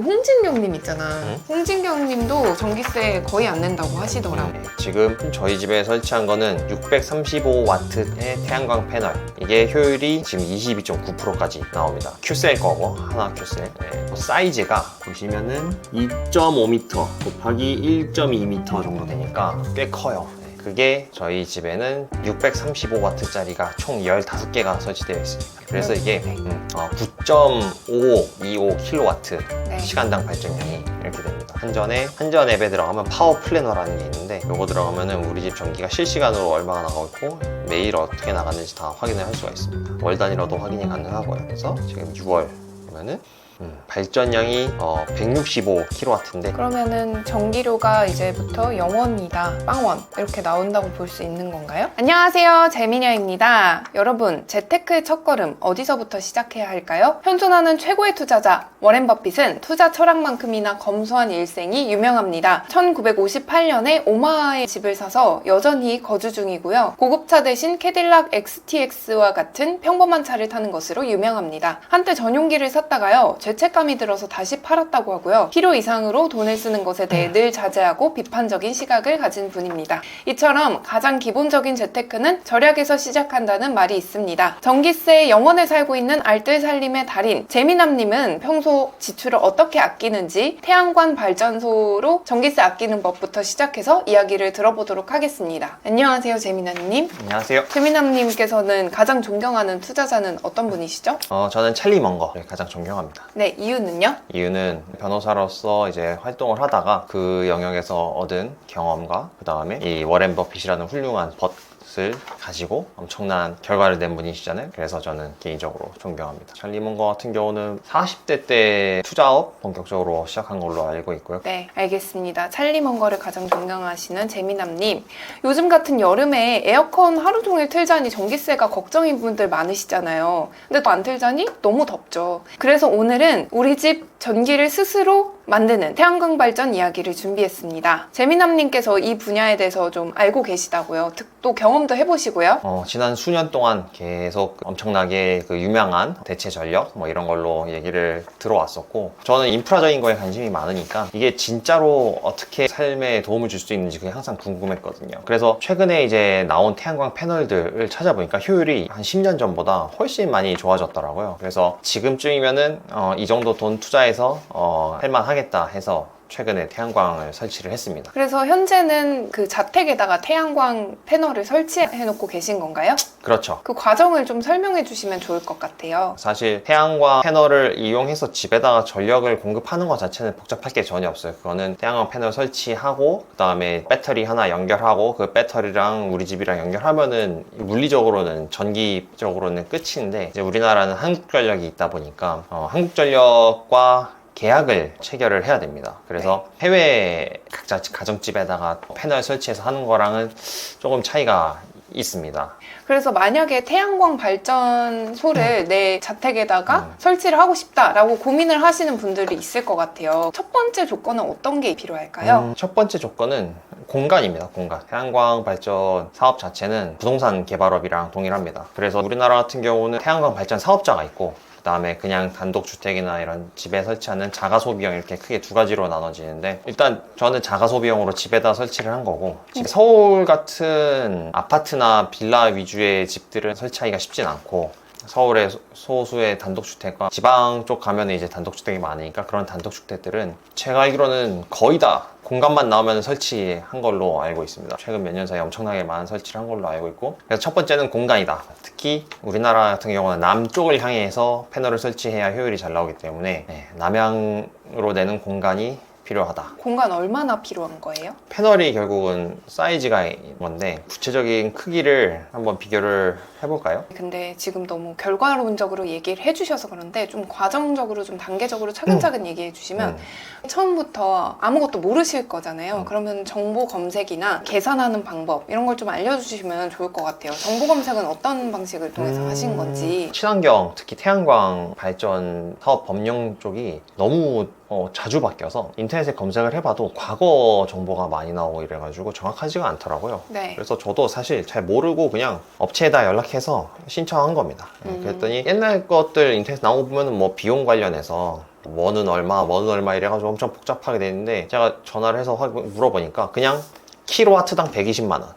홍진경님 있잖아. 응? 홍진경님도 전기세 거의 안 낸다고 하시더라고. 지금 저희 집에 설치한 거는 635W의 태양광 패널. 이게 효율이 지금 22.9%까지 나옵니다. 큐셀 거고, 하나 큐셀. 사이즈가 보시면은 2.5m 곱하기 1.2m 정도 되니까 꽤 커요. 그게 저희 집에는 635W짜리가 총 15개가 설치되어 있습니다. 그래서 이게 9.5525kW 네. 시간당 발전량이 이렇게 됩니다. 한전 앱에 들어가면 파워 플래너라는 게 있는데 요거 들어가면은 우리 집 전기가 실시간으로 얼마가 나가고 있고 매일 어떻게 나가는지 다 확인을 할 수가 있습니다. 월 단위로도 확인이 가능하고요. 그래서 지금 6월 보면은 발전량이 165kW인데 그러면은 전기료가 이제부터 0원이다, 빵원 이렇게 나온다고 볼 수 있는 건가요? 안녕하세요, 재미녀입니다. 여러분, 재테크의 첫걸음 어디서부터 시작해야 할까요? 현존하는 최고의 투자자 워렌 버핏은 투자 철학만큼이나 검소한 일생이 유명합니다. 1958년에 오마하에 집을 사서 여전히 거주 중이고요. 고급차 대신 캐딜락 XTX와 같은 평범한 차를 타는 것으로 유명합니다. 한때 전용기를 샀다가요, 죄책감이 들어서 다시 팔았다고 하고요. 필요 이상으로 돈을 쓰는 것에 대해 늘 자제하고 비판적인 시각을 가진 분입니다. 이처럼 가장 기본적인 재테크는 절약에서 시작한다는 말이 있습니다. 전기세에 영원에 살고 있는 알뜰살림의 달인 재미남님은 평소 지출을 어떻게 아끼는지 태양광 발전소로 전기세 아끼는 법부터 시작해서 이야기를 들어보도록 하겠습니다. 안녕하세요, 재미남님. 안녕하세요. 재미남님께서는 가장 존경하는 투자자는 어떤 분이시죠? 저는 찰리 먼거를 가장 존경합니다. 네, 이유는요? 이유는 변호사로서 이제 활동을 하다가 그 영역에서 얻은 경험과 그 다음에 이 워렌 버핏이라는 훌륭한 벗을 가지고 엄청난 결과를 낸 분이시잖아요. 그래서 저는 개인적으로 존경합니다. 찰리 먼거 같은 경우는 40대 때 투자업 본격적으로 시작한 걸로 알고 있고요. 네, 알겠습니다. 찰리먼거를 가장 존경하시는 재미남님. 요즘 같은 여름에 에어컨 하루 종일 틀자니 전기세가 걱정인 분들 많으시잖아요. 근데 또 안 틀자니 너무 덥죠. 그래서 오늘은 우리 집 전기를 스스로 만드는 태양광 발전 이야기를 준비했습니다. 재미남님께서 이 분야에 대해서 좀 알고 계시다고요. 또 경험도 해보시고요. 지난 수년 동안 계속 엄청나게 그 유명한 대체 전력 뭐 이런 걸로 얘기를 들어왔었고 저는 인프라적인 거에 관심이 많으니까 이게 진짜로 어떻게 삶에 도움을 줄 수 있는지 그게 항상 궁금했거든요. 그래서 최근에 이제 나온 태양광 패널들을 찾아보니까 효율이 한 10년 전보다 훨씬 많이 좋아졌더라고요. 그래서 지금쯤이면은 이 정도 돈 투자해서 할만하겠다 해서 최근에 태양광을 설치를 했습니다. 그래서 현재는 그 자택에다가 태양광 패널을 설치해 놓고 계신 건가요? 그렇죠. 그 과정을 좀 설명해 주시면 좋을 것 같아요. 사실 태양광 패널을 이용해서 집에다가 전력을 공급하는 것 자체는 복잡할 게 전혀 없어요. 그거는 태양광 패널 설치하고 그 다음에 배터리 하나 연결하고 그 배터리랑 우리 집이랑 연결하면은 물리적으로는 전기적으로는 끝인데 이제 우리나라는 한국전력이 있다 보니까 한국전력과 계약을 체결을 해야 됩니다. 그래서 해외 각자 가정집에다가 패널 설치해서 하는 거랑은 조금 차이가 있습니다. 그래서 만약에 태양광 발전소를 내 자택에다가 설치를 하고 싶다라고 고민을 하시는 분들이 있을 것 같아요. 첫 번째 조건은 어떤 게 필요할까요? 첫 번째 조건은 공간입니다. 공간. 태양광 발전 사업 자체는 부동산 개발업이랑 동일합니다. 그래서 우리나라 같은 경우는 태양광 발전 사업자가 있고 그 다음에 그냥 단독주택이나 이런 집에 설치하는 자가소비형 이렇게 크게 두 가지로 나눠지는데 일단 저는 자가소비형으로 집에다 설치를 한 거고 서울 같은 아파트나 빌라 위주의 집들은 설치하기가 쉽진 않고 서울의 소수의 단독주택과 지방 쪽 가면 이제 단독주택이 많으니까 그런 단독주택들은 제가 알기로는 거의 다 공간만 나오면 설치한 걸로 알고 있습니다. 최근 몇 년 사이에 엄청나게 많은 설치를 한 걸로 알고 있고 그래서 첫 번째는 공간이다. 특히 우리나라 같은 경우는 남쪽을 향해서 패널을 설치해야 효율이 잘 나오기 때문에 남향으로 내는 공간이 필요하다. 공간 얼마나 필요한 거예요? 패널이 결국은 사이즈가 뭔데 구체적인 크기를 한번 비교를 해볼까요? 근데 지금 너무 결과론적으로 얘기를 해주셔서 그런데 좀 과정적으로 좀 단계적으로 차근차근 얘기해 주시면 처음부터 아무것도 모르실 거잖아요. 그러면 정보 검색이나 계산하는 방법 이런 걸 좀 알려주시면 좋을 것 같아요. 정보 검색은 어떤 방식을 통해서 하신 건지. 친환경, 특히 태양광 발전 사업 법령 쪽이 너무 자주 바뀌어서 인터넷에 검색을 해봐도 과거 정보가 많이 나오고 이래가지고 정확하지가 않더라고요. 네. 그래서 저도 사실 잘 모르고 그냥 업체에다 연락해서 신청한 겁니다. 그랬더니 옛날 것들 인터넷 나오고 보면은 뭐 비용 관련해서 뭐는 얼마 이래가지고 엄청 복잡하게 돼 있는데 제가 전화를 해서 물어보니까 그냥 킬로와트당 120만 원.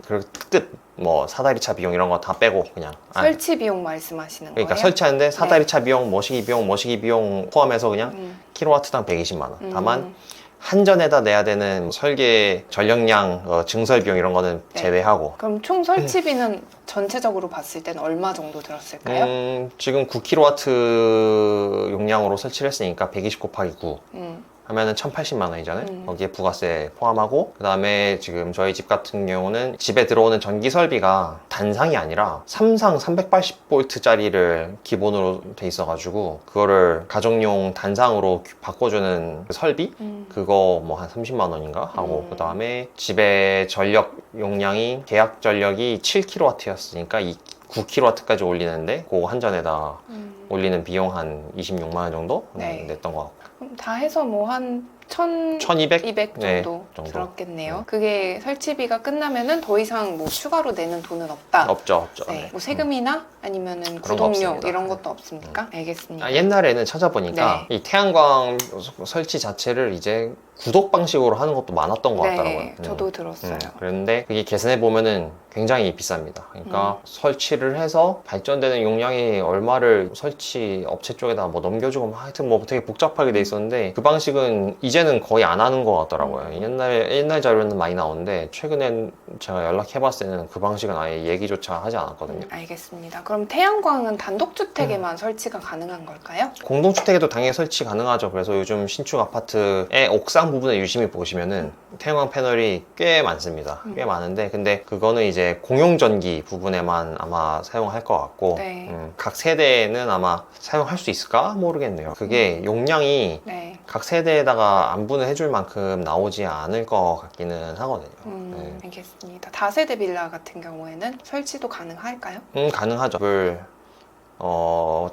그리고 끝. 뭐 사다리차 비용 이런 거 다 빼고 그냥 설치 비용 말씀하시는 그러니까 거예요? 설치하는데 사다리차 비용, 모시기 비용 포함해서 그냥 킬로와트당 120만 원. 다만 한전에다 내야 되는 설계 전력량 증설 비용 이런 거는 네. 제외하고. 그럼 총 설치비는 전체적으로 봤을 때는 얼마 정도 들었을까요? 지금 9kW 용량으로 설치를 했으니까 120 곱하기 9 하면은 1,080만 원이잖아요. 거기에 부가세 포함하고 그 다음에 지금 저희 집 같은 경우는 집에 들어오는 전기 설비가 단상이 아니라 3상 380V짜리를 기본으로 돼 있어가지고 그거를 가정용 단상으로 바꿔주는 그 설비 그거 뭐 한 30만 원인가 하고 그 다음에 집에 전력 용량이 계약 전력이 7kW였으니까 이 9kW까지 올리는데 그거 한전에다 올리는 비용 한 26만 원 정도 네. 냈던 것 같고. 그럼 다 해서 뭐 한 1200? 200 네, 정도 정도. 들었겠네요. 네. 그게 설치비가 끝나면은 더 이상 뭐 추가로 내는 돈은 없다. 없죠. 네. 네. 뭐 세금이나 아니면은 그런 거 구독료 없습니다. 이런 것도 없습니까? 알겠습니다. 옛날에는 찾아보니까 이 태양광 설치 자체를 이제 구독 방식으로 하는 것도 많았던 것 같더라고요. 네, 저도 들었어요. 그런데 그게 계산해 보면은 굉장히 비쌉니다. 그러니까 설치를 해서 발전되는 용량이 얼마를 설치 업체 쪽에다 뭐 넘겨주고 뭐 하여튼 뭐 되게 복잡하게 돼 있었는데 그 방식은 이제는 거의 안 하는 것 같더라고요. 옛날 자료는 많이 나오는데 최근엔 제가 연락해봤을 때는 그 방식은 아예 얘기조차 하지 않았거든요. 알겠습니다. 그럼 태양광은 단독주택에만 설치가 가능한 걸까요? 공동주택에도 당연히 설치 가능하죠. 그래서 요즘 신축 아파트의 옥상 부분에 유심히 보시면은 태양광 패널이 꽤 많습니다. 꽤 많은데 근데 그거는 이제 공용전기 부분에만 아마 사용할 것 같고 네. 각 세대는 아마 사용할 수 있을까 모르겠네요. 그게 용량이 네. 각 세대에다가 안분을 해줄 만큼 나오지 않을 것 같기는 하거든요. 네. 알겠습니다. 다세대 빌라 같은 경우에는 설치도 가능할까요? 가능하죠.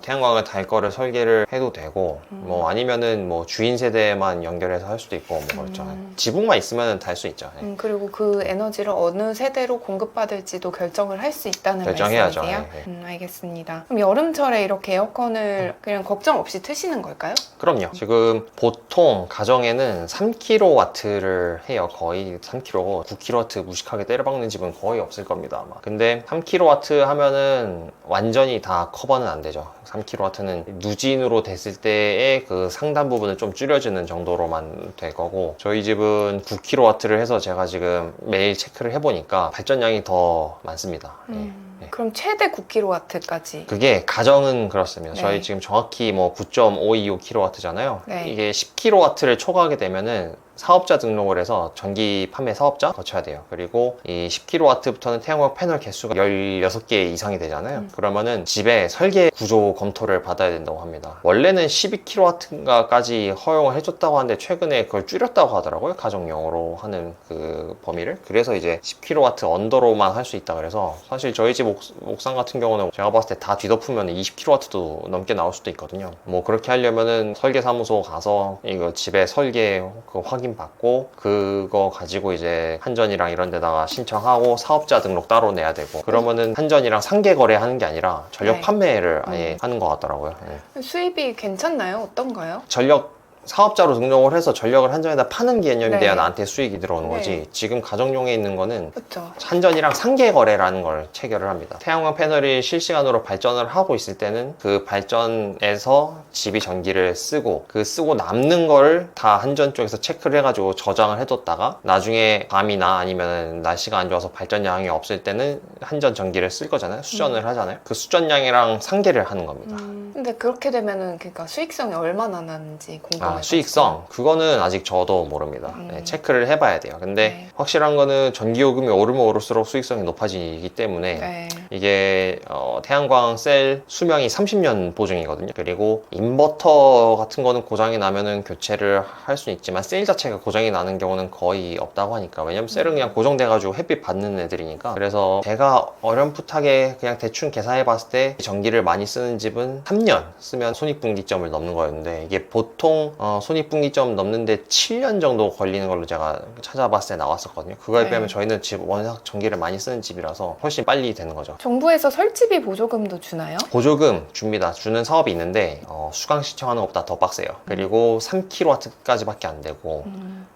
태양광을 달 거를 설계를 해도 되고 뭐 아니면은 뭐 주인 세대만 연결해서 할 수도 있고 뭐 그렇죠. 지붕만 있으면 달 수 있죠. 네. 그리고 그 에너지를 어느 세대로 공급받을지도 결정을 할 수 있다는 결정해야죠. 말씀이세요? 네. 알겠습니다. 그럼 여름철에 이렇게 에어컨을 그냥 걱정 없이 트시는 걸까요? 그럼요. 지금 보통 가정에는 3kW를 해요. 거의 3kW, 9kW 무식하게 때려박는 집은 거의 없을 겁니다. 아마. 근데 3kW 하면은 완전히 다 커버는 안 되죠. 3kW는 누진으로 됐을 때의 그 상단 부분을 좀 줄여주는 정도로만 될 거고 저희 집은 9kW를 해서 제가 지금 매일 체크를 해보니까 발전량이 더 많습니다. 네. 그럼 최대 9kW까지. 그게 가정은 그렇습니다. 네. 저희 지금 정확히 뭐 9.525kW잖아요. 네. 이게 10kW를 초과하게 되면은 사업자 등록을 해서 전기 판매 사업자 거쳐야 돼요. 그리고 이 10kW부터는 태양광 패널 개수가 16개 이상이 되잖아요. 그러면은 집에 설계 구조 검토를 받아야 된다고 합니다. 원래는 12kW까지 허용을 해줬다고 하는데 최근에 그걸 줄였다고 하더라고요. 가정용으로 하는 그 범위를. 그래서 이제 10kW 언더로만 할 수 있다 그래서 사실 저희 집 옥상 같은 경우는 제가 봤을 때 다 뒤덮으면 20kW도 넘게 나올 수도 있거든요. 뭐 그렇게 하려면은 설계사무소 가서 이거 집에 설계 그 확인 받고 그거 가지고 이제 한전이랑 이런 데다가 신청하고 사업자 등록 따로 내야 되고 그러면은 한전이랑 상계 거래하는 게 아니라 전력 네. 판매를 아예 하는 것 같더라고요. 네. 수입이 괜찮나요? 어떤가요? 전력 사업자로 등록을 해서 전력을 한전에다 파는 개념이 네. 돼야 나한테 수익이 들어오는 네. 거지 지금 가정용에 있는 거는 그렇죠. 한전이랑 상계 거래라는 걸 체결을 합니다. 태양광 패널이 실시간으로 발전을 하고 있을 때는 그 발전에서 집이 전기를 쓰고 그 쓰고 남는 걸 다 한전 쪽에서 체크를 해가지고 저장을 해뒀다가 나중에 밤이나 아니면 날씨가 안 좋아서 발전량이 없을 때는 한전 전기를 쓸 거잖아요. 수전을 하잖아요. 그 수전량이랑 상계를 하는 겁니다. 근데 그렇게 되면은 그러니까 수익성이 얼마나 나는지 궁금해요. 수익성 그거는 아직 저도 모릅니다. 네, 체크를 해봐야 돼요. 근데 확실한 거는 전기요금이 오르면 오를수록 수익성이 높아지기 때문에 네. 이게 태양광 셀 수명이 30년 보증이거든요. 그리고 인버터 같은 거는 고장이 나면은 교체를 할 수는 있지만 셀 자체가 고장이 나는 경우는 거의 없다고 하니까 왜냐면 셀은 그냥 고정돼가지고 햇빛 받는 애들이니까 그래서 제가 어렴풋하게 그냥 대충 계산해 봤을 때 전기를 많이 쓰는 집은 3년 쓰면 손익분기점을 넘는 거였는데 이게 보통 손익분기점 넘는데 7년 정도 걸리는 걸로 제가 찾아봤을 때 나왔었거든요. 그거에 네. 비하면 저희는 집 워낙 전기를 많이 쓰는 집이라서 훨씬 빨리 되는 거죠. 정부에서 설치비 보조금도 주나요? 보조금 줍니다. 주는 사업이 있는데 수강 신청하는 것보다 더 빡세요. 그리고 3kW까지밖에 안 되고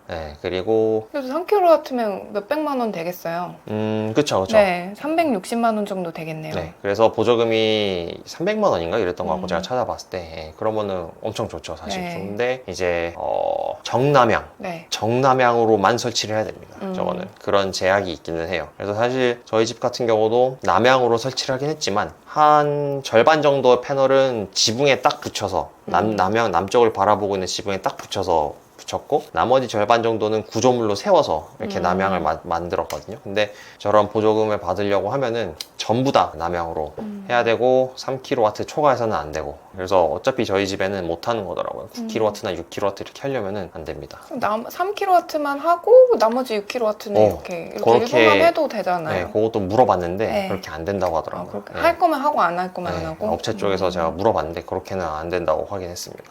네, 그리고 그래도 3kW면 몇백만 원 되겠어요. 그쵸. 네, 360만 원 정도 되겠네요. 네, 그래서 보조금이 300만 원인가 이랬던 것 같고 제가 찾아봤을 때 그러면은 엄청 좋죠, 사실. 네. 근데 이제 정남향 네. 정남향으로만 설치를 해야 됩니다. 저거는 그런 제약이 있기는 해요. 그래서 사실 저희 집 같은 경우도 남향으로 설치를 하긴 했지만 한 절반 정도의 패널은 지붕에 딱 붙여서 남향 남쪽을 바라보고 있는 지붕에 딱 붙여서 붙였고 나머지 절반 정도는 구조물로 세워서 이렇게 남향을 만들었거든요. 근데 저런 보조금을 받으려고 하면은 전부 다 남향으로 해야 되고 3kW 초과해서는 안 되고 그래서 어차피 저희 집에는 못 하는 거더라고요. 9kW나 6kW 이렇게 하려면은 안 됩니다. 3kW만 하고 나머지 6kW는 이렇게 그렇게 일부만 해도 되잖아요. 네, 그것도 물어봤는데 네. 그렇게 안 된다고 하더라고요. 네. 할 거면 하고 안 할 거면 안 네, 하고. 업체 쪽에서 제가 물어봤는데 그렇게는 안 된다고 확인했습니다.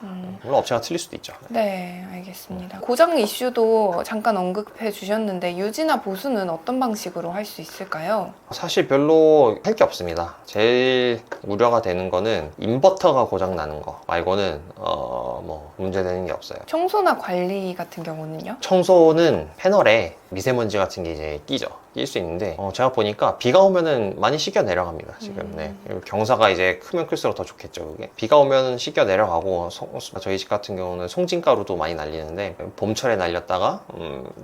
물론 업체가 틀릴 수도 있죠. 네, 알겠습니다. 고장 이슈도 잠깐 언급해 주셨는데 유지나 보수는 어떤 방식으로 할 수 있을까요? 사실 별로 할 게 없습니다. 제일 우려가 되는 거는 인버터가 고장 나는 거 말고는 뭐 문제되는 게 없어요. 청소나 관리 같은 경우는요? 청소는 패널에 미세먼지 같은 게 이제 낄 수 있는데 제가 보니까 비가 오면은 많이 씻겨 내려갑니다 지금. 네. 그리고 경사가 이제 크면 클수록 더 좋겠죠. 그게 비가 오면은 씻겨 내려가고 저희 집 같은 경우는 송진가루도 많이 날리는데 봄철에 날렸다가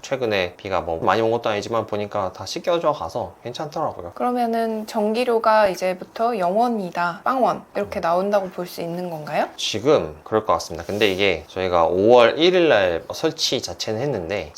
최근에 비가 뭐 많이 온 것도 아니지만 보니까 다 씻겨져 가서 괜찮더라고요. 그러면은 전기료가 이제부터 0원이다, 빵원 이렇게 나온다고 볼 수 있는 건가요? 지금 그럴 것 같습니다. 근데 이게 저희가 5월 1일 날 설치 자체는 했는데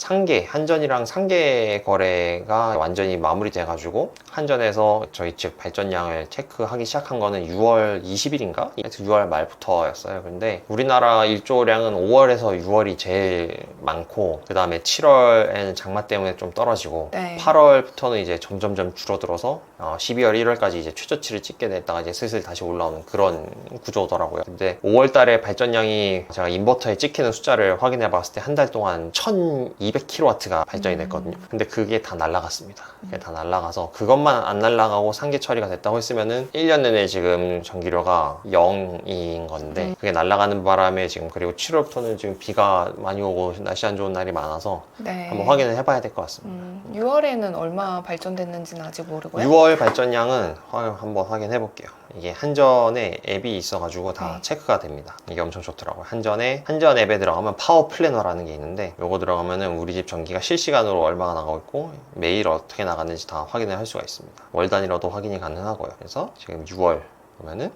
한전이랑 상계 거래가 완전히 마무리돼 가지고 한전에서 저희 집 발전량을 체크하기 시작한 거는 6월 20일인가? 6월 말부터였어요. 근데 우리나라 일조량은 5월에서 6월이 제일 많고 그 다음에 7월에는 장마 때문에 좀 떨어지고 네. 8월부터는 이제 점점점 줄어들어서 12월 1월까지 이제 최저치를 찍게 됐다가 이제 슬슬 다시 올라오는 그런 구조더라고요. 근데 5월 달에 발전량이 제가 인버터에 찍히는 숫자를 확인해 봤을 때 한 달 동안 1200kW가 발전이 됐거든요. 근데 그게 다 날라갔습니다. 그게 다 날라가서 그것만 안 날라가고 상계 처리가 됐다고 했으면은 1년 내내 지금 전기료가 0인 건데 그게 날라가는 바람에 지금 그리고 7월부터는 지금 비가 많이 오고 날씨 안 좋은 날이 많아서 네. 한번 확인을 해봐야 될 것 같습니다. 6월에는 얼마 발전됐는지는 아직 모르고요. 6월 발전량은 한번 확인해 볼게요. 이게 한전에 앱이 있어가지고 다 체크가 됩니다. 이게 엄청 좋더라고요. 한전 앱에 들어가면 파워 플래너라는 게 있는데 요거 들어가면은 우리 집 전기가 실시간으로 얼마가 나가고 있고 매일 어떻게 나갔는지 다 확인을 할 수가 있습니다. 월 단위로도 확인이 가능하고요. 그래서 지금 6월 보면은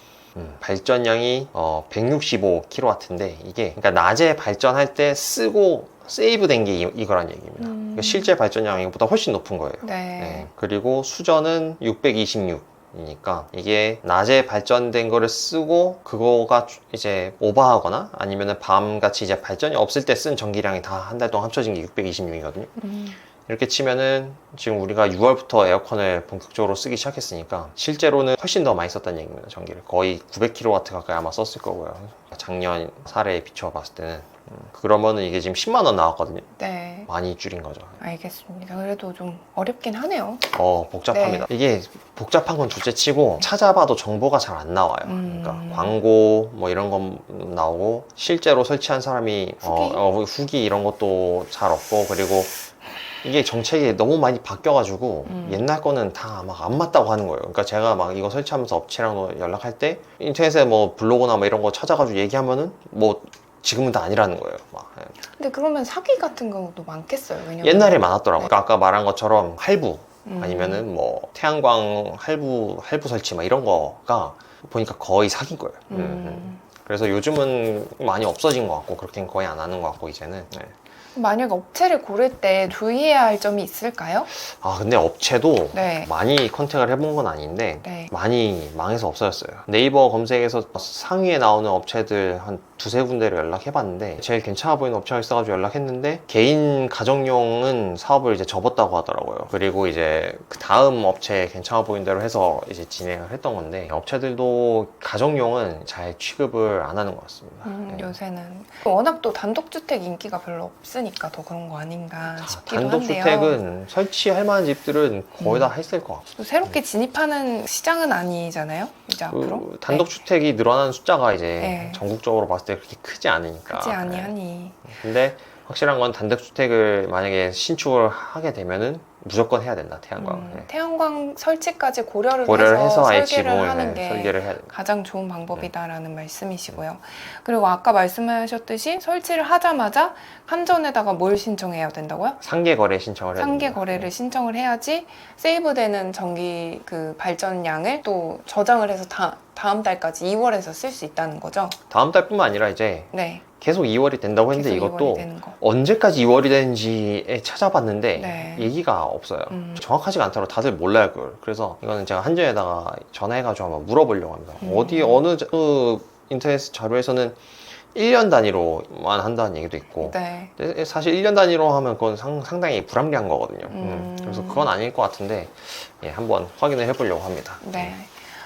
발전량이 165kW인데 이게 그러니까 낮에 발전할 때 쓰고 세이브 된 게 이거란 얘기입니다. 그러니까 실제 발전량보다 훨씬 높은 거예요. 네. 네. 그리고 수전은 626이니까 이게 낮에 발전된 거를 쓰고 그거가 이제 오버하거나 아니면은 밤같이 이제 발전이 없을 때 쓴 전기량이 다 한 달 동안 합쳐진 게 626이거든요. 이렇게 치면은 지금 우리가 6월부터 에어컨을 본격적으로 쓰기 시작했으니까 실제로는 훨씬 더 많이 썼다는 얘기입니다. 전기를 거의 900kW 가까이 아마 썼을 거고요. 작년 사례에 비추어 봤을 때는 그러면은 이게 지금 10만 원 나왔거든요. 네. 많이 줄인 거죠. 알겠습니다. 그래도 좀 어렵긴 하네요. 복잡합니다. 이게 복잡한 건 둘째 치고 찾아봐도 정보가 잘 안 나와요. 그러니까 광고 뭐 이런 건 나오고 실제로 설치한 사람이 후기 이런 것도 잘 없고 그리고 이게 정책이 너무 많이 바뀌어가지고 옛날 거는 다 막 안 맞다고 하는 거예요. 그러니까 제가 막 이거 설치하면서 업체랑 연락할 때 인터넷에 뭐 블로그나 뭐 이런 거 찾아가지고 얘기하면은 뭐 지금은 다 아니라는 거예요. 근데 그러면 사기 같은 경우도 많겠어요. 왜냐면 옛날에 많았더라고요. 그러니까 아까 말한 것처럼 할부 아니면은 뭐 태양광 할부 설치 막 이런 거가 보니까 거의 사기인 거예요. 그래서 요즘은 많이 없어진 것 같고 그렇게는 거의 안 하는 것 같고 이제는 만약 업체를 고를 때 주의해야 할 점이 있을까요? 근데 업체도 네. 많이 컨택을 해본 건 아닌데 네. 많이 망해서 없어졌어요. 네이버 검색에서 상위에 나오는 업체들 한 두세 군데를 연락해봤는데 제일 괜찮아 보이는 업체가 있어가지고 연락했는데 개인 가정용은 사업을 이제 접었다고 하더라고요. 그리고 이제 그 다음 업체 괜찮아 보이는 대로 해서 이제 진행을 했던 건데 업체들도 가정용은 잘 취급을 안 하는 것 같습니다. 네. 요새는 워낙 또 단독주택 인기가 별로 없으니까 더 그런 거 아닌가 싶기도 한데요. 단독주택은 설치할 만한 집들은 거의 다 했을 것 같고 또 새롭게 진입하는 시장은 아니잖아요. 이제 앞으로. 단독주택이 늘어나는 숫자가 이제 네. 전국적으로 봤을 때 그렇게 크지 않으니까. 크지 아니하니. 근데 확실한 건 단독주택을 만약에 신축을 하게 되면은 무조건 해야 된다, 태양광. 태양광 설치까지 고려를 해서 아예 설계를 지붕을 하는 게 설계를 해야 된다. 가장 좋은 방법이다라는 말씀이시고요. 그리고 아까 말씀하셨듯이 설치를 하자마자 한전에다가 뭘 신청해야 된다고요? 상계 거래 신청을 해야 상계 됩니다. 거래를 신청을 해야지 세이브되는 전기 그 발전량을 또 저장을 해서 다음 달까지 2월에서 쓸 수 있다는 거죠. 다음 달뿐만 아니라 이제 네. 계속 2월이 된다고 했는데 계속 이것도 2월이 되는 거. 언제까지 2월이 되는지에 찾아봤는데 네. 얘기가 없어요. 정확하지가 않다고 다들 몰라요, 그걸. 그래서 이거는 제가 한전에다가 전화해가지고 한번 물어보려고 합니다. 어느 인터넷 자료에서는 1년 단위로만 한다는 얘기도 있고 네. 근데 사실 1년 단위로 하면 그건 상당히 불합리한 거거든요. 그래서 그건 아닐 것 같은데 한번 확인을 해보려고 합니다. 네.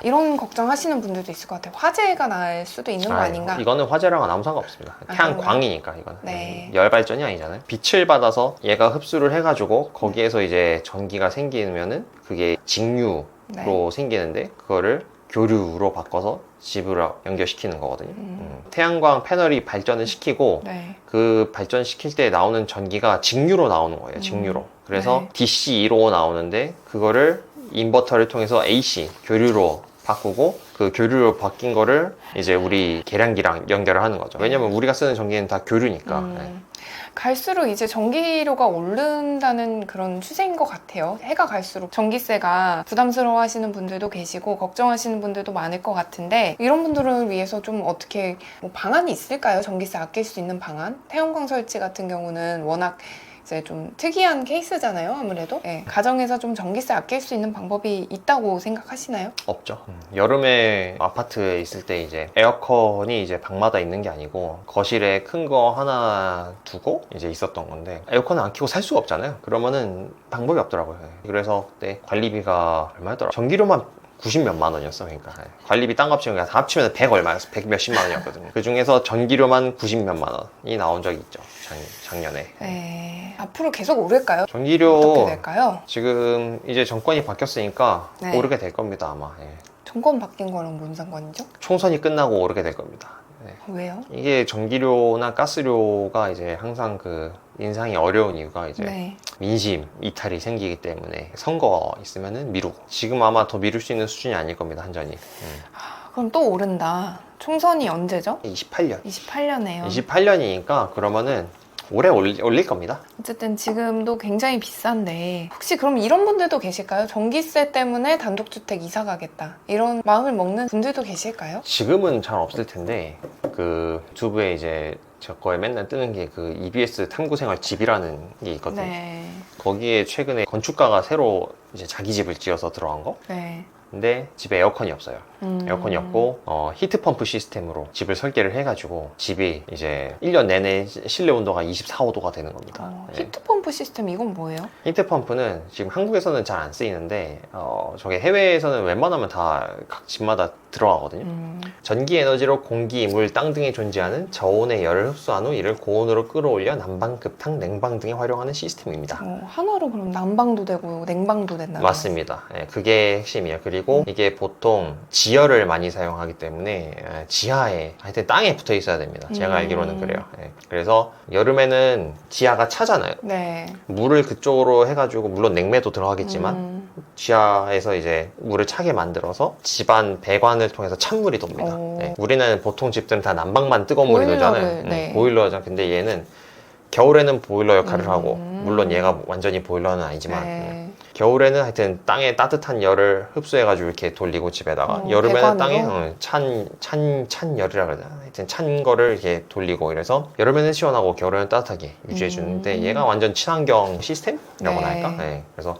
이런 걱정하시는 분들도 있을 것 같아요. 화재가 날 수도 있는 거 아닌가? 이거는 화재랑은 아무 상관없습니다. 태양광이니까 이거는. 네. 열 발전이 아니잖아요. 빛을 받아서 얘가 흡수를 해가지고 거기에서 이제 전기가 생기면은 그게 직류로 생기는데 그거를 교류로 바꿔서 집으로 연결시키는 거거든요. 태양광 패널이 발전을 시키고 그 발전시킬 때 나오는 전기가 직류로 나오는 거예요. 직류로. 그래서 DC2로 나오는데 그거를 인버터를 통해서 AC 교류로 바꾸고 그 교류로 바뀐 거를 이제 우리 계량기랑 연결을 하는 거죠. 왜냐면 우리가 쓰는 전기는 다 교류니까. 갈수록 이제 전기료가 오른다는 그런 추세인 것 같아요. 해가 갈수록 전기세가 부담스러워 하시는 분들도 계시고 걱정하시는 분들도 많을 것 같은데 이런 분들을 위해서 좀 어떻게 뭐 방안이 있을까요? 전기세 아낄 수 있는 방안? 태양광 설치 같은 경우는 워낙 이제 좀 특이한 케이스잖아요, 아무래도. 가정에서 좀 전기세 아낄 수 있는 방법이 있다고 생각하시나요? 없죠. 여름에 아파트에 있을 때 이제 에어컨이 이제 방마다 있는 게 아니고 거실에 큰 거 하나 두고 이제 있었던 건데 에어컨을 안 켜고 살 수가 없잖아요. 그러면은 방법이 없더라고요. 그래서 그때 관리비가 얼마였더라? 전기료만 90 몇만 원이었어. 그러니까 관리비 딴 거 합치면 다 합치면 100 얼마였어. 100 몇십만 원이었거든요. 그 중에서 전기료만 90 몇만 원이 나온 적이 있죠. 작년에. 앞으로 계속 오를까요? 전기료 어떻게 될까요? 지금 이제 정권이 바뀌었으니까 오르게 될 겁니다, 아마. 정권 바뀐 거랑 뭔 상관이죠? 총선이 끝나고 오르게 될 겁니다. 왜요? 이게 전기료나 가스료가 이제 항상 그 인상이 어려운 이유가 이제 민심 이탈이 생기기 때문에 선거 있으면은 미루고 지금 아마 더 미룰 수 있는 수준이 아닐 겁니다, 한전이. 그럼 또 오른다. 총선이 언제죠? 28년. 28년에요. 28년이니까 그러면은 올해 올릴 겁니다. 어쨌든 지금도 굉장히 비싼데 혹시 그럼 이런 분들도 계실까요? 전기세 때문에 단독주택 이사 가겠다 이런 마음을 먹는 분들도 계실까요? 지금은 잘 없을 텐데 그 유튜브에 이제 제 거에 맨날 뜨는 게 그 EBS 탐구생활 집이라는 게 있거든요. 거기에 최근에 건축가가 새로 이제 자기 집을 지어서 들어간 거. 근데 집에 에어컨이 없어요. 에어컨이 없고 히트펌프 시스템으로 집을 설계를 해가지고 집이 이제 1년 내내 실내 온도가 24, 5도가 되는 겁니다. 히트펌프 시스템 이건 뭐예요? 히트펌프는 지금 한국에서는 잘 안 쓰이는데 저게 해외에서는 웬만하면 다 각 집마다 들어가거든요. 전기 에너지로 공기, 물, 땅 등에 존재하는 저온의 열을 흡수한 후 이를 고온으로 끌어올려 난방, 급탕, 냉방 등에 활용하는 시스템입니다. 하나로 그럼 난방도 되고 냉방도 된다. 맞습니다. 그게 핵심이에요. 그리고 이게 보통 지열을 많이 사용하기 때문에 지하에 하여튼 땅에 붙어 있어야 됩니다. 제가 알기로는 그래요. 그래서 여름에는 지하가 차잖아요. 물을 그쪽으로 해가지고 물론 냉매도 들어가겠지만 지하에서 이제 물을 차게 만들어서 집안 배관을 통해서 찬물이 돕니다. 우리는 보통 집들은 다 난방만 뜨거운 물이 돌잖아요. 보일러죠. 근데 얘는 겨울에는 보일러 역할을 하고 물론 얘가 완전히 보일러는 아니지만 겨울에는 하여튼 땅에 따뜻한 열을 흡수해가지고 이렇게 돌리고 집에다가 여름에는 배관으로? 땅에 찬 열이라 그러나 하여튼 찬 거를 이렇게 돌리고 이래서 여름에는 시원하고 겨울에는 따뜻하게 유지해주는데 얘가 완전 친환경 시스템이라고 네. 할까? 네. 그래서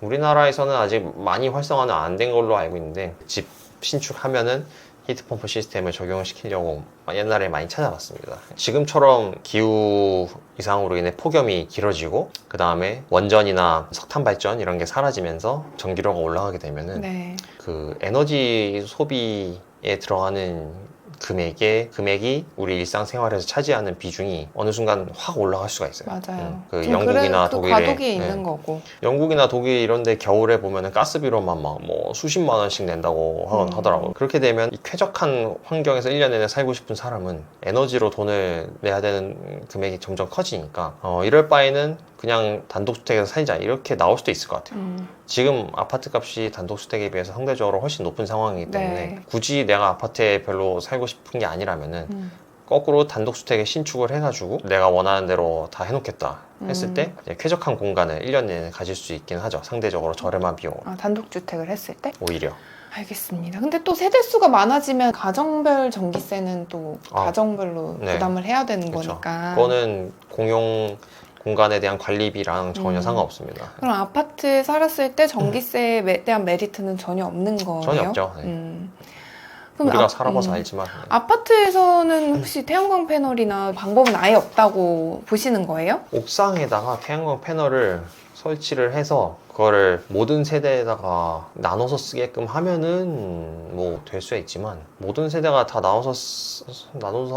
우리나라에서는 아직 많이 활성화는 안 된 걸로 알고 있는데 집 신축하면은 히트펌프 시스템을 적용을 시키려고 옛날에 많이 찾아봤습니다. 지금처럼 기후 이상으로 인해 폭염이 길어지고 그 다음에 원전이나 석탄 발전 이런 게 사라지면서 전기료가 올라가게 되면은 네. 그 에너지 소비에 들어가는 금액이 우리 일상생활에서 차지하는 비중이 어느 순간 확 올라갈 수가 있어요. 맞아요. 그 좀 영국이나 그 독일에 과도기 있는 거고. 영국이나 독일 이런 데 겨울에 보면은 가스비로만 막 뭐 수십만 원씩 낸다고 하더라고요. 그렇게 되면 이 쾌적한 환경에서 1년 내내 살고 싶은 사람은 에너지로 돈을 내야 되는 금액이 점점 커지니까 이럴 바에는 그냥 단독주택에서 살자 이렇게 나올 수도 있을 것 같아요. 지금 아파트 값이 단독주택에 비해서 상대적으로 훨씬 높은 상황이기 때문에 네. 굳이 내가 아파트에 별로 살고 싶은 게 아니라면은 거꾸로 단독주택에 신축을 해가지고 내가 원하는 대로 다 해놓겠다 했을 때 이제 쾌적한 공간을 1년 내내 가질 수 있긴 하죠. 상대적으로 저렴한 비용으로. 단독주택을 했을 때? 오히려. 알겠습니다. 근데 또 세대수가 많아지면 가정별 전기세는 또 가정별로 네. 부담을 해야 되는 그쵸. 거니까. 그거는 공용 공간에 대한 관리비랑 전혀 상관없습니다. 그럼 아파트에 살았을 때 전기세에 대한 메리트는 전혀 없는 거예요? 전혀 없죠. 네. 그럼 우리가 살아봐서 알지만 아파트에서는 혹시 태양광 패널이나 방법은 아예 없다고 보시는 거예요? 옥상에다가 태양광 패널을 설치를 해서 그거를 모든 세대에다가 나눠서 쓰게끔 하면은 뭐 될 수야 있지만 모든 세대가 다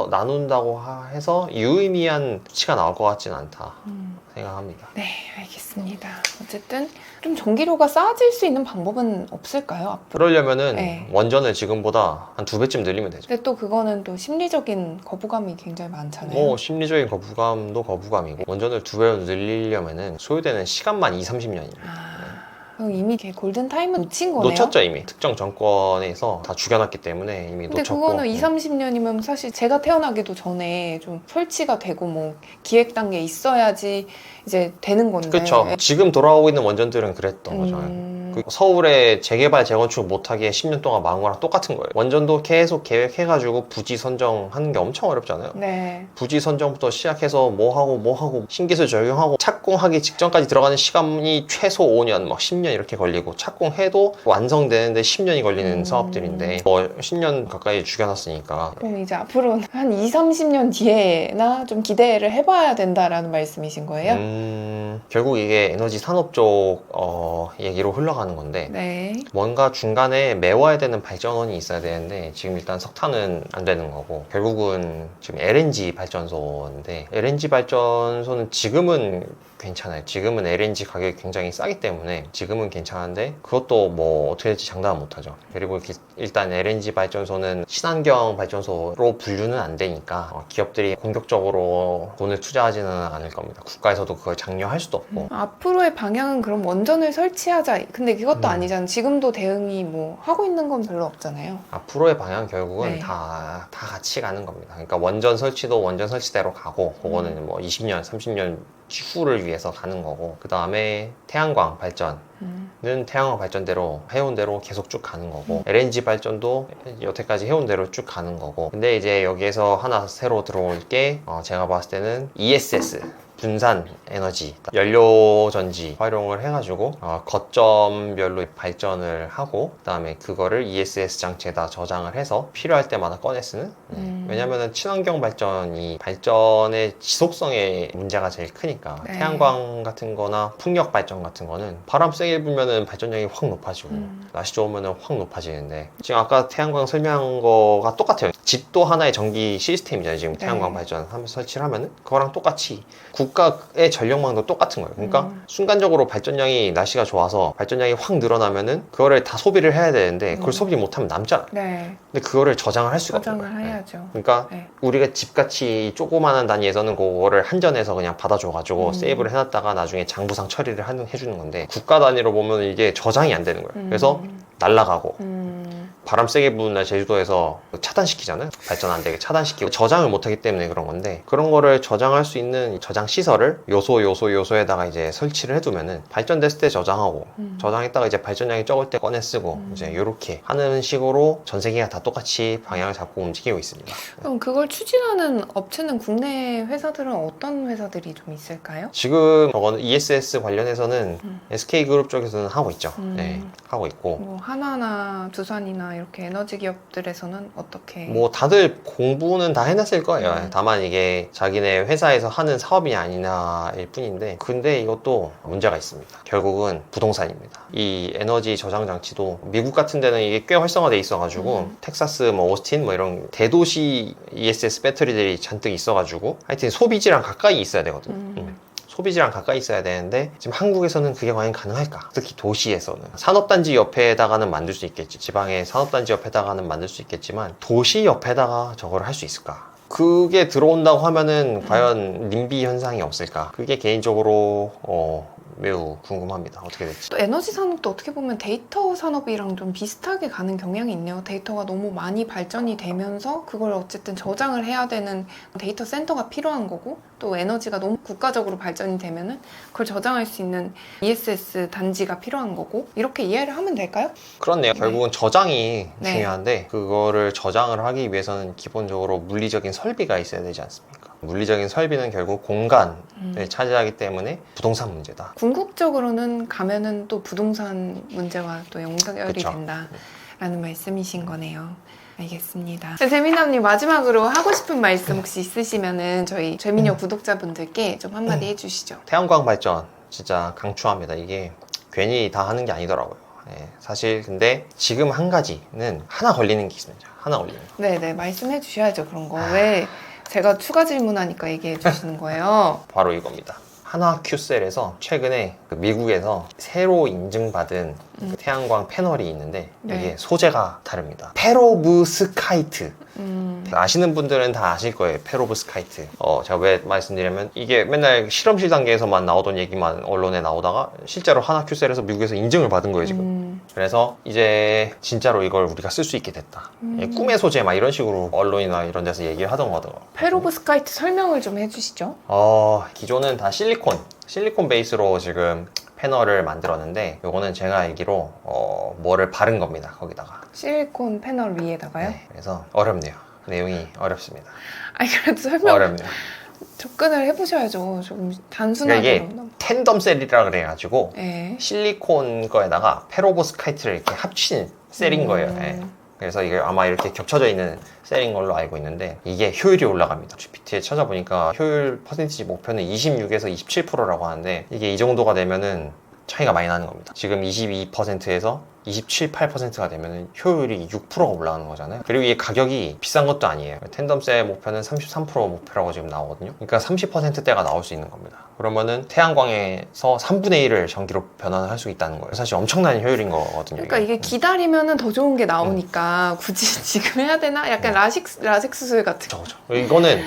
나눈다고 해서 유의미한 수치가 나올 것 같지는 않다 생각합니다. 네, 알겠습니다. 어쨌든 좀 전기료가 싸질 수 있는 방법은 없을까요? 앞으로? 그러려면은 네. 원전을 지금보다 한 2배쯤 늘리면 되죠. 근데 또 그거는 또 심리적인 거부감이 굉장히 많잖아요. 뭐 심리적인 거부감도 거부감이고 원전을 2배로 늘리려면은 소요되는 시간만 2-30년입니다. 그럼 이미 골든타임은 놓친 거네요? 놓쳤죠 이미. 특정 정권에서 다 죽여놨기 때문에 이미 근데 놓쳤고. 그거는 20-30년이면 사실 제가 태어나기도 전에 좀 설치가 되고 뭐 기획 단계에 있어야지 이제 되는 건데. 그렇죠. 지금 돌아오고 있는 원전들은 그랬던 거죠. 그 서울에 재개발 재건축 못하게 10년 동안 막은 거랑 똑같은 거예요. 원전도 계속 계획해가지고 부지 선정하는 게 엄청 어렵잖아요. 네. 부지 선정부터 시작해서 뭐 하고 신기술 적용하고 착공하기 직전까지 들어가는 시간이 최소 5년, 막 10년 이렇게 걸리고 착공해도 완성되는데 10년이 걸리는 사업들인데 뭐 10년 가까이 죽여놨으니까. 그럼 이제 앞으로 한 20-30년 뒤에나 좀 기대를 해봐야 된다라는 말씀이신 거예요? 결국 이게 에너지 산업 쪽 얘기로 흘러가는 건데 네. 뭔가 중간에 메워야 되는 발전원이 있어야 되는데 지금 일단 석탄은 안 되는 거고 결국은 지금 LNG 발전소인데 LNG 발전소는 지금은 괜찮아요. 지금은 LNG 가격이 굉장히 싸기 때문에 지금은 괜찮은데 그것도 뭐 어떻게 될지 장담은 못하죠. 그리고 일단 LNG 발전소는 친환경 발전소로 분류는 안 되니까 기업들이 공격적으로 돈을 투자하지는 않을 겁니다. 국가에서도 그걸 장려할 수도 없고. 앞으로의 방향은 그럼 원전을 설치하자. 근데 그것도 아니잖아요. 지금도 대응이 뭐 하고 있는 건 별로 없잖아요. 앞으로의 방향 결국은 네. 다 같이 가는 겁니다. 그러니까 원전 설치도 원전 설치대로 가고 그거는 뭐 20년, 30년 후를 위해서 가는 거고 그 다음에 태양광 발전은 태양광 발전대로 해온 대로 계속 쭉 가는 거고 LNG 발전도 여태까지 해온 대로 쭉 가는 거고 근데 이제 여기에서 하나 새로 들어올 게 제가 봤을 때는 ESS 분산 에너지 연료 전지 활용을 해가지고 거점별로 발전을 하고 그 다음에 그거를 ESS 장치에다 저장을 해서 필요할 때마다 꺼내 쓰는 왜냐면은 친환경 발전의 지속성에 문제가 제일 크니까 네. 태양광 같은 거나 풍력 발전 같은 거는 바람 세게 불면은 발전량이 확 높아지고 날씨 좋으면은 확 높아지는데 지금 아까 태양광 설명한 거가 똑같아요. 집도 하나의 전기 시스템이잖아요. 지금 태양광 발전 하면서 설치를 하면은 그거랑 똑같이 국가의 전력망도 똑같은 거예요. 그러니까 순간적으로 발전량이 날씨가 좋아서 발전량이 확 늘어나면은 그거를 다 소비를 해야 되는데 그걸 소비 못하면 남잖아. 네. 근데 그거를 저장을 할 수가 없는 저장을 거예요. 해야죠. 그러니까 네. 우리가 집같이 조그마한 단위에서는 그거를 한전에서 그냥 받아줘가지고 세이브를 해놨다가 나중에 장부상 처리를 해주는 건데 국가 단위로 보면 이게 저장이 안 되는 거예요. 그래서 날아가고 바람 세게 부는 날 제주도에서 차단시키잖아요. 발전 안 되게 차단시키고 저장을 못하기 때문에 그런 건데, 그런 거를 저장할 수 있는 저장 시설을 요소에다가 이제 설치를 해두면은 발전됐을 때 저장하고 저장했다가 이제 발전량이 적을 때 꺼내 쓰고 이제 이렇게 하는 식으로 전 세계가 다 똑같이 방향을 잡고 움직이고 있습니다. 그럼 그걸 추진하는 업체는 국내 회사들은 어떤 회사들이 좀 있을까요? 지금 저거는 ESS 관련해서는 SK그룹 쪽에서는 하고 있죠. 네, 하고 있고 뭐 하나나 두산이나 이렇게 에너지 기업들에서는 어떻게? 뭐 다들 공부는 다 해놨을 거예요. 다만 이게 자기네 회사에서 하는 사업이 아니냐일 뿐인데, 근데 이것도 문제가 있습니다. 결국은 부동산입니다. 이 에너지 저장 장치도 미국 같은 데는 이게 꽤 활성화돼 있어가지고 텍사스, 뭐 오스틴, 뭐 이런 대도시 ESS 배터리들이 잔뜩 있어가지고 하여튼 소비지랑 가까이 있어야 되거든요. 소비지랑 가까이 있어야 되는데 지금 한국에서는 그게 과연 가능할까? 특히 도시에서는 산업단지 옆에다가는 만들 수 있겠지. 지방의 산업단지 옆에다가는 만들 수 있겠지만 도시 옆에다가 저걸 할 수 있을까? 그게 들어온다고 하면은 과연 님비 현상이 없을까? 그게 개인적으로 매우 궁금합니다. 어떻게 될지. 또 에너지 산업도 어떻게 보면 데이터 산업이랑 좀 비슷하게 가는 경향이 있네요. 데이터가 너무 많이 발전이 되면서 그걸 어쨌든 저장을 해야 되는 데이터 센터가 필요한 거고, 또 에너지가 너무 국가적으로 발전이 되면은 그걸 저장할 수 있는 ESS 단지가 필요한 거고, 이렇게 이해를 하면 될까요? 그렇네요. 네. 결국은 저장이 네. 중요한데 그거를 저장을 하기 위해서는 기본적으로 물리적인 설비가 있어야 되지 않습니까? 물리적인 설비는 결국 공간을 차지하기 때문에 부동산 문제다. 궁극적으로는 가면은 또 부동산 문제와 또 연결이 그쵸. 된다라는 말씀이신 거네요. 알겠습니다. 재민남님, 마지막으로 하고 싶은 말씀 혹시 있으시면은 저희 재민여 구독자분들께 좀 한마디 해주시죠. 태양광 발전 진짜 강추합니다. 이게 괜히 다 하는 게 아니더라고요. 예, 사실 근데 지금 한 가지는 하나 걸리는 게 있습니다. 하나 걸리는 거. 네네, 말씀해 주셔야죠. 그런 거. 왜 제가 추가 질문하니까 얘기해 주시는 거예요? 바로 이겁니다. 한화 큐셀에서 최근에 그 미국에서 새로 인증받은 그 태양광 패널이 있는데 네. 이게 소재가 다릅니다. 페로브스카이트. 아시는 분들은 다 아실 거예요. 페로브스카이트. 제가 왜 말씀드리냐면 이게 맨날 실험실 단계에서만 나오던 얘기만 언론에 나오다가 실제로 한화 큐셀에서 미국에서 인증을 받은 거예요, 지금. 그래서 이제 진짜로 이걸 우리가 쓸 수 있게 됐다. 꿈의 소재 막 이런 식으로 언론이나 이런 데서 얘기를 하던 거더라고요. 페로브스카이트 설명을 좀 해주시죠. 기존은 다 실리콘 베이스로 지금 패널을 만들었는데 요거는 제가 알기로 뭐를 바른 겁니다. 거기다가. 실리콘 패널 위에다가요? 네, 그래서 어렵네요. 내용이 어렵습니다. 아니, 그래도 설명 어렵네요. 접근을 해보셔야죠. 조금 그러니까 단순하게. 이게 텐덤 셀이라 그래가지고 네. 실리콘 거에다가 페로브스카이트를 이렇게 합친 셀인 거예요. 네. 그래서 이게 아마 이렇게 겹쳐져 있는 셀인 걸로 알고 있는데 이게 효율이 올라갑니다. GPT에 찾아보니까 효율 퍼센티지 목표는 26에서 27%라고 하는데 이게 이 정도가 되면은 차이가 많이 나는 겁니다. 지금 22%에서 27, 8%가 되면 효율이 6%가 올라가는 거잖아요. 그리고 이 가격이 비싼 것도 아니에요. 텐덤셀 목표는 33% 목표라고 지금 나오거든요. 그러니까 30%대가 나올 수 있는 겁니다. 그러면은 태양광에서 3분의 1을 전기로 변환을 할 수 있다는 거예요. 사실 엄청난 효율인 거거든요. 그러니까 이게 기다리면은 더 좋은 게 나오니까 굳이 지금 해야 되나? 약간 라식스 술 같은 거. 그렇죠. 이거는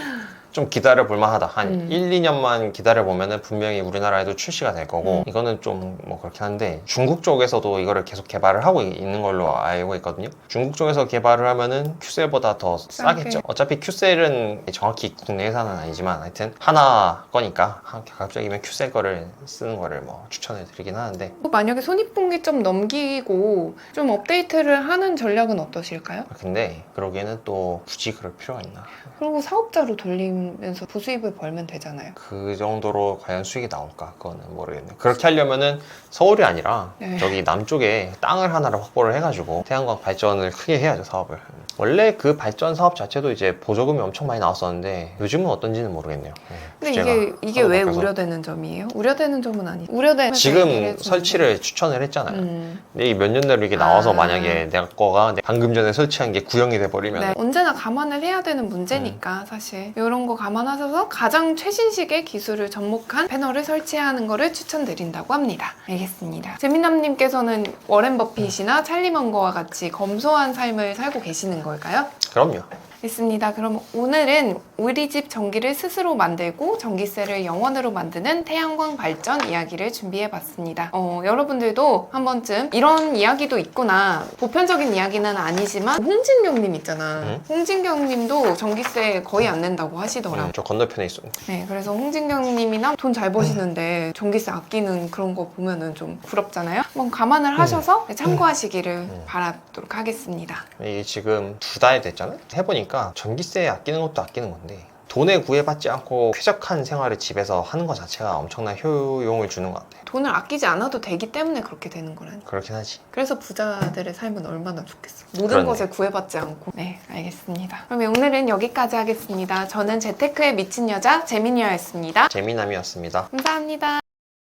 좀 기다려 볼 만하다. 한 1, 2년만 기다려 보면은 분명히 우리나라에도 출시가 될 거고 이거는 좀 뭐 그렇긴 한데 중국 쪽에서도 이거를 계속 개발을 하고 있는 걸로 알고 있거든요. 중국 쪽에서 개발을 하면은 큐셀보다 더 싸겠죠. 어차피 큐셀은 정확히 국내 회사는 아니지만 하여튼 하나 거니까 가급적이면 큐셀 거를 쓰는 거를 뭐 추천해 드리긴 하는데, 만약에 손익분기점 넘기고 좀 업데이트를 하는 전략은 어떠실까요? 근데 그러기에는 또 굳이 그럴 필요가 있나? 그리고 사업자로 돌리면서 부수입을 벌면 되잖아요. 그 정도로 과연 수익이 나올까? 그거는 모르겠네요. 그렇게 하려면은 서울이 아니라 네. 저기 남쪽에 땅을 하나를 확보를 해가지고 태양광 발전을 크게 해야죠, 사업을. 원래 그 발전 사업 자체도 이제 보조금이 엄청 많이 나왔었는데 요즘은 어떤지는 모르겠네요. 근데 규제가 이게 하도 왜 바뀌어서. 우려되는 점이에요? 우려되는 점은 아니죠. 우려되는 지금 설치를 추천을 했잖아요. 근데 이 몇 년 내로 이게 나와서 만약에 내 거가 방금 전에 설치한 게 구형이 돼버리면 네, 언제나 감안을 해야 되는 문제니까 사실 이런 거 감안하셔서 가장 최신식의 기술을 접목한 패널을 설치하는 거를 추천드린다고 합니다. 알겠습니다. 재민남님께서는 워렌 버핏이나 찰리 먼거와 같이 검소한 삶을 살고 계시는 걸까요? 그럼요. 있습니다. 그럼 오늘은 우리 집 전기를 스스로 만들고 전기세를 0원으로 만드는 태양광 발전 이야기를 준비해봤습니다. 여러분들도 한 번쯤 이런 이야기도 있구나. 보편적인 이야기는 아니지만 홍진경님 있잖아. 응? 홍진경님도 전기세 거의 안 낸다고 하시더라고. 저 건너편에 있어. 네, 그래서 홍진경님이나 돈 잘 버시는데 전기세 아끼는 그런 거 보면은 좀 부럽잖아요. 한번 감안을 하셔서 참고하시기를 바라도록 하겠습니다. 이게 지금 2달 됐잖아요? 해보니까 전기세 아끼는 것도 아끼는 건데 돈에 구애받지 않고 쾌적한 생활을 집에서 하는 것 자체가 엄청난 효용을 주는 것 같아요. 돈을 아끼지 않아도 되기 때문에 그렇게 되는 거라니. 그렇긴 하지. 그래서 부자들의 삶은 얼마나 좋겠어. 모든 그러네. 것에 구애받지 않고. 네, 알겠습니다. 그럼 오늘은 여기까지 하겠습니다. 저는 재테크에 미친 여자 재민이었습니다. 재미남이었습니다. 감사합니다.